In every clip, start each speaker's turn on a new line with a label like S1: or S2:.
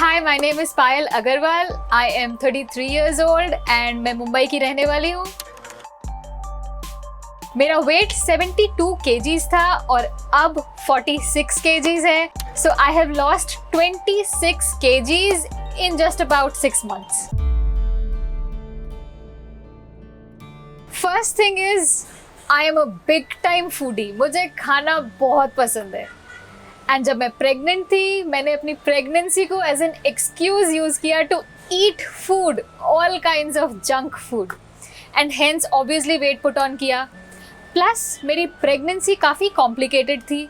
S1: Hi, my name is Payal Agarwal. I am 33 years old and मैं मुंबई की रहने वाली हूँ. मेरा वेट 72 kgs था और अब 46 kgs है. So I have lost 26 kgs in just about 6 months. First thing is, I am a big time foodie. मुझे खाना बहुत पसंद है. एंड जब मैं प्रेग्नेंट थी, मैंने अपनी प्रेगनेंसी को एज एन एक्सक्यूज यूज किया to eat food, all kinds of junk food, and hence obviously weight put on किया. प्लस मेरी प्रेगनेंसी काफ़ी कॉम्प्लिकेटेड थी.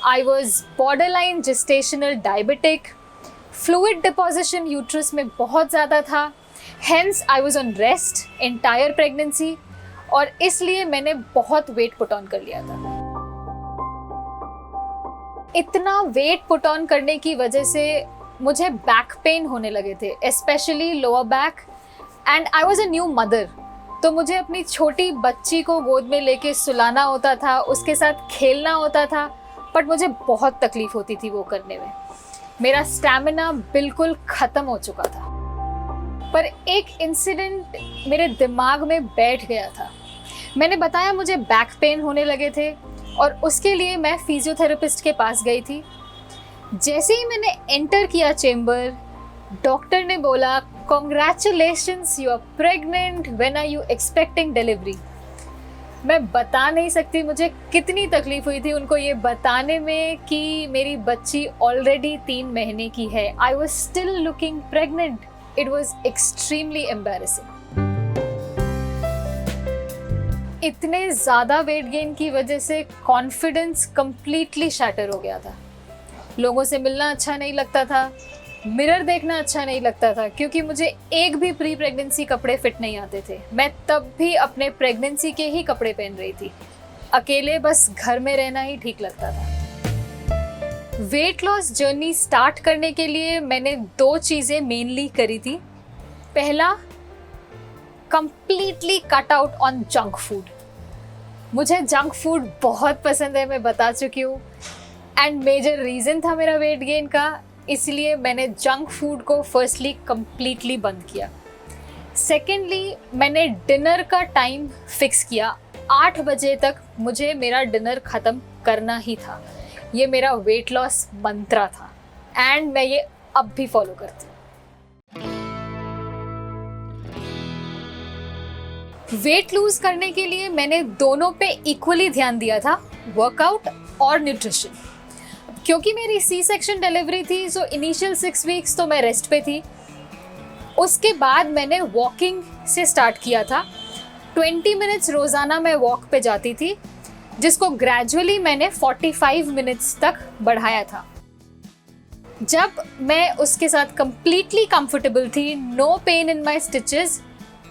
S1: I was borderline gestational diabetic, fluid deposition uterus में बहुत ज़्यादा था. Hence I was on rest entire pregnancy और इसलिए मैंने बहुत वेट पुट ऑन कर लिया था. इतना वेट पुट ऑन करने की वजह से मुझे बैक पेन होने लगे थे, specially lower back. And I was a new mother, तो मुझे अपनी छोटी बच्ची को गोद में लेके सुलाना होता था, उसके साथ खेलना होता था, बट मुझे बहुत तकलीफ होती थी वो करने में. मेरा स्टैमिना बिल्कुल ख़त्म हो चुका था. पर एक इंसिडेंट मेरे दिमाग में बैठ गया था. मैंने बताया मुझे बैक पेन होने लगे थे और उसके लिए मैं फिजियोथेरेपिस्ट के पास गई थी. जैसे ही मैंने एंटर किया चेम्बर, डॉक्टर ने बोला, congratulations, you are pregnant, when are you expecting delivery. मैं बता नहीं सकती मुझे कितनी तकलीफ हुई थी उनको ये बताने में कि मेरी बच्ची ऑलरेडी 3 महीने की है. I was still looking pregnant. It was extremely embarrassing. इतने ज़्यादा वेट गेन की वजह से कॉन्फिडेंस कंप्लीटली शैटर हो गया था. लोगों से मिलना अच्छा नहीं लगता था, मिरर देखना अच्छा नहीं लगता था, क्योंकि मुझे एक भी प्री प्रेगनेंसी कपड़े फिट नहीं आते थे. मैं तब भी अपने प्रेगनेंसी के ही कपड़े पहन रही थी. अकेले बस घर में रहना ही ठीक लगता था. वेट लॉस जर्नी स्टार्ट करने के लिए मैंने 2 चीज़ें मेनली करी थी. पहला, completely cut out on junk food. मुझे जंक फूड बहुत पसंद है, मैं बता चुकी हूँ, एंड मेजर रीज़न था मेरा वेट गेन का. इसलिए मैंने जंक फूड को फर्स्टली कंप्लीटली बंद किया. सेकेंडली, मैंने डिनर का टाइम फिक्स किया. 8 बजे तक मुझे मेरा डिनर ख़त्म करना ही था. ये मेरा वेट लॉस मंत्रा था एंड मैं ये अब भी फॉलो करती हूँ. वेट लूज करने के लिए मैंने दोनों पे इक्वली ध्यान दिया था, वर्कआउट और न्यूट्रिशन. क्योंकि मेरी सी सेक्शन डिलीवरी थी, सो इनिशियल 6 वीक्स तो मैं रेस्ट पे थी. उसके बाद मैंने वॉकिंग से स्टार्ट किया था. 20 मिनट्स रोज़ाना मैं वॉक पे जाती थी, जिसको ग्रेजुअली मैंने 45 मिनट्स तक बढ़ाया था. जब मैं उसके साथ कंप्लीटली कंफर्टेबल थी, no pain in my stitches,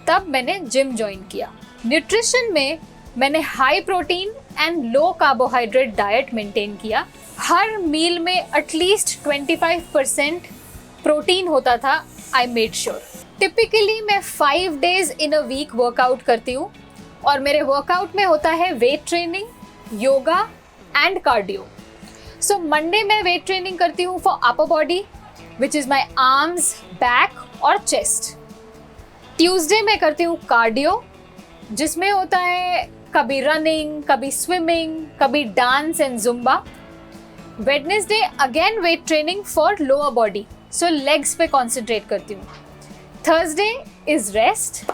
S1: तब मैंने जिम ज्वाइन किया. न्यूट्रिशन में मैंने high protein and low carbohydrate diet maintain किया. हर मील में एटलीस्ट 25% प्रोटीन होता था. I made sure. टिपिकली मैं 5 days in a week workout करती हूँ और मेरे वर्कआउट में होता है weight training, yoga and cardio. So Monday मैं वेट ट्रेनिंग करती हूँ for upper body, which is my arms, back और चेस्ट. ट्यूसडे मैं करती हूँ कार्डियो, जिसमें होता है कभी रनिंग, कभी स्विमिंग, कभी dance and Zumba. Wednesday again weight training for lower body, so legs पे कॉन्सेंट्रेट करती हूँ. Thursday is rest.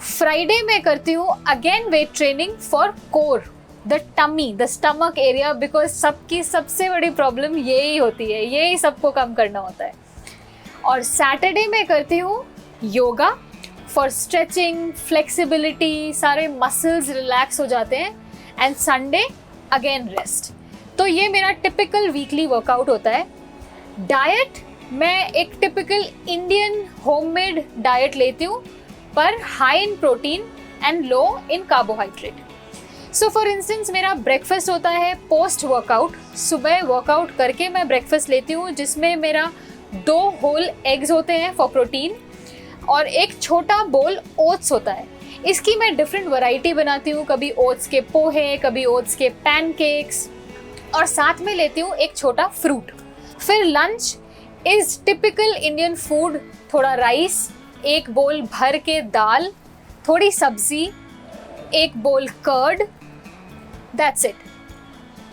S1: फ्राइडे मैं करती हूँ again weight training for core, the tummy, the stomach area, because सबकी सबसे बड़ी प्रॉब्लम यही होती है, यही सबको कम करना होता है. और सैटरडे मैं करती हूँ योगा फॉर स्ट्रेचिंग, फ्लेक्सिबिलिटी, सारे मसल्स रिलैक्स हो जाते हैं. And Sunday again rest. तो ये मेरा टिपिकल वीकली वर्कआउट होता है. डाइट, मैं एक टिपिकल इंडियन होममेड डाइट लेती हूँ, पर high in protein and low in carbohydrate. So for instance मेरा ब्रेकफास्ट होता है पोस्ट वर्कआउट. सुबह वर्कआउट करके मैं ब्रेकफास्ट लेती हूँ, जिसमें मेरा 2 होल एग्स होते हैं फॉर प्रोटीन और एक छोटा बोल ओट्स होता है. इसकी मैं डिफरेंट वैरायटी बनाती हूँ, कभी ओट्स के पोहे, कभी ओट्स के पैनकेक्स, और साथ में लेती हूँ एक छोटा फ्रूट. फिर lunch is typical Indian food. थोड़ा राइस, एक बोल भर के दाल, थोड़ी सब्जी, एक bowl curd, that's it.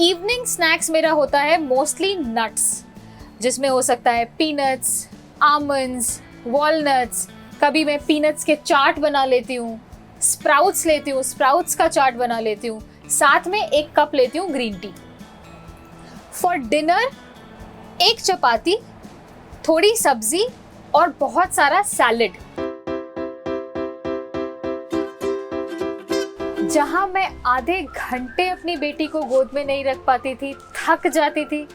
S1: Evening snacks मेरा होता है मोस्टली नट्स, जिसमें हो सकता है पीनट्स, आमंड्स, वॉलनट्स। कभी मैं पीनट्स के चाट बना लेती हूँ, स्प्राउट्स लेती हूँ, स्प्राउट्स का चाट बना लेती हूँ, साथ में 1 कप लेती हूँ ग्रीन टी। फॉर डिनर 1 चपाती, थोड़ी सब्जी और बहुत सारा सैलेड। जहाँ मैं आधे घंटे अपनी बेटी को गोद में नहीं रख पाती थी, थक जाती थी,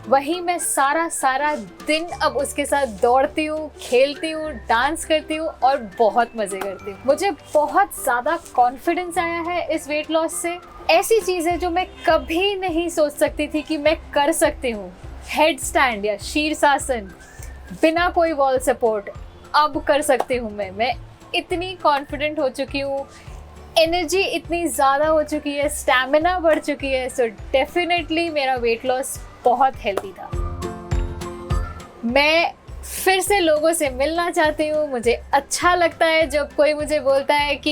S1: वहीं मैं सारा दिन अब उसके साथ दौड़ती हूँ, खेलती हूँ, डांस करती हूँ और बहुत मज़े करती हूँ। मुझे बहुत ज़्यादा कॉन्फिडेंस आया है इस वेट लॉस से। ऐसी चीज़ें जो मैं कभी नहीं सोच सकती थी कि मैं कर सकती हूँ, हेड स्टैंड या शीर्षासन बिना कोई वॉल सपोर्ट, अब कर सकती हूँ। मैं इतनी कॉन्फिडेंट हो चुकी हूँ, एनर्जी इतनी ज़्यादा हो चुकी है, स्टैमिना बढ़ चुकी है। सो डेफिनेटली मेरा वेट लॉस बहुत हेल्दी था। मैं फिर से लोगों से मिलना चाहती हूँ। मुझे अच्छा लगता है जब कोई मुझे बोलता है कि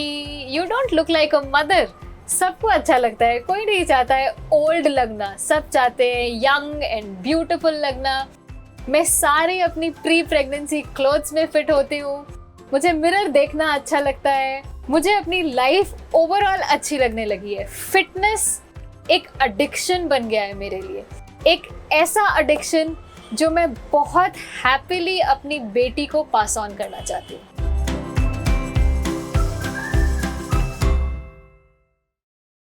S1: you don't look like a mother. सबको अच्छा लगता है, कोई नहीं चाहता है ओल्ड लगना, सब चाहते हैं यंग एंड ब्यूटीफुल लगना। मैं सारी अपनी प्री प्रेगनेंसी क्लोथ्स में फिट होती हूँ। मुझे मिरर देखना अच्छा लगता है। मुझे अपनी लाइफ ओवरऑल अच्छी लगने लगी है। फिटनेस एक एडिक्शन बन गया है मेरे लिए, एक ऐसा एडिक्शन जो मैं बहुत हैप्पीली अपनी बेटी को पास ऑन करना चाहती हूँ।